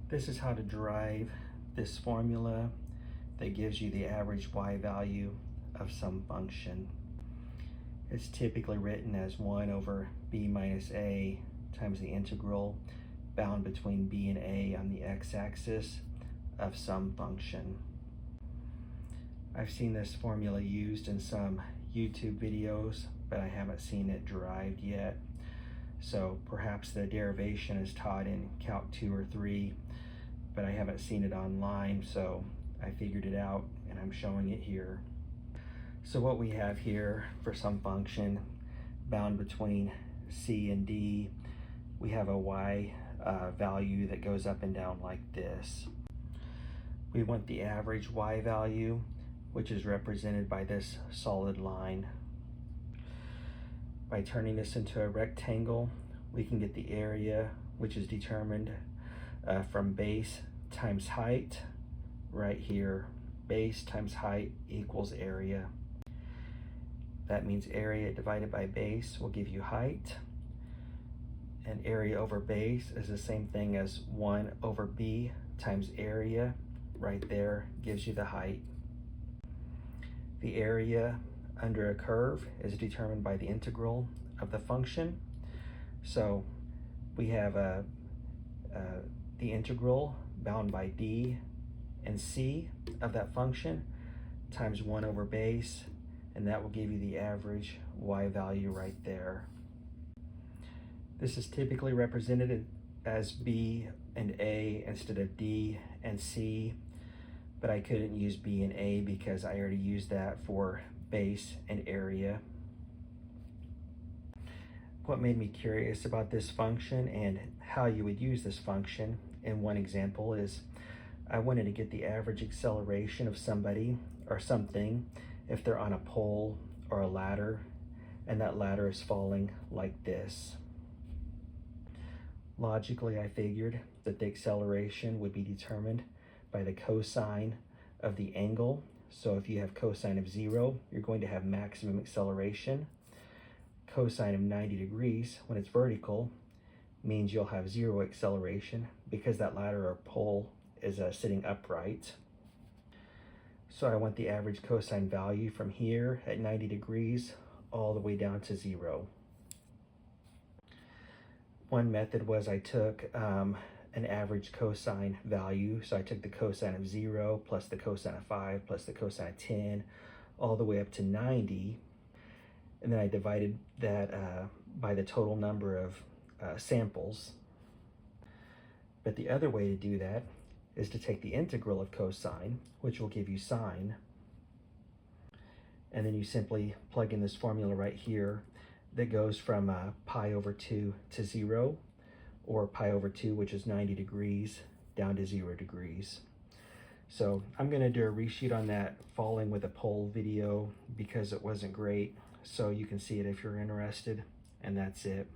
This is how to derive this formula that gives you the average y value of some function. It's typically written as 1 over b minus a times the integral bound between b and a on the x-axis of some function. I've seen this formula used in some YouTube videos, but I haven't seen it derived yet. So perhaps the derivation is taught in Calc 2 or 3, but I haven't seen it online, so I figured it out and I'm showing it here. So what we have here for some function bound between c and d, we have a y value that goes up and down like this. We want the average y value, which is represented by this solid line. By turning this into a rectangle, we can get the area, which is determined from base times height, right here. Base times height equals area. That means area divided by base will give you height. And area over base is the same thing as 1 over b times area. Right there gives you the height. The area under a curve is determined by the integral of the function. So we have the integral bound by d and c of that function times 1 over base, and that will give you the average y value right there. This is typically represented as b and a instead of d and c, but I couldn't use b and a because I already used that for base and area. What made me curious about this function and how you would use this function in one example is I wanted to get the average acceleration of somebody or something if they're on a pole or a ladder and that ladder is falling like this. Logically, I figured that the acceleration would be determined by the cosine of the angle. So if you have cosine of 0, you're going to have maximum acceleration. Cosine of 90 degrees, when it's vertical, means you'll have 0 acceleration because that ladder or pole is sitting upright. So I want the average cosine value from here at 90 degrees all the way down to 0. One method was I took an average cosine value. So I took the cosine of 0 plus the cosine of 5 plus the cosine of 10 all the way up to 90. And then I divided that by the total number of samples. But the other way to do that is to take the integral of cosine, which will give you sine. And then you simply plug in this formula right here that goes from pi over 2 to 0, or pi over 2, which is 90 degrees, down to 0 degrees. So I'm going to do a reshoot on that falling with a pole video because it wasn't great. So you can see it if you're interested, and that's it.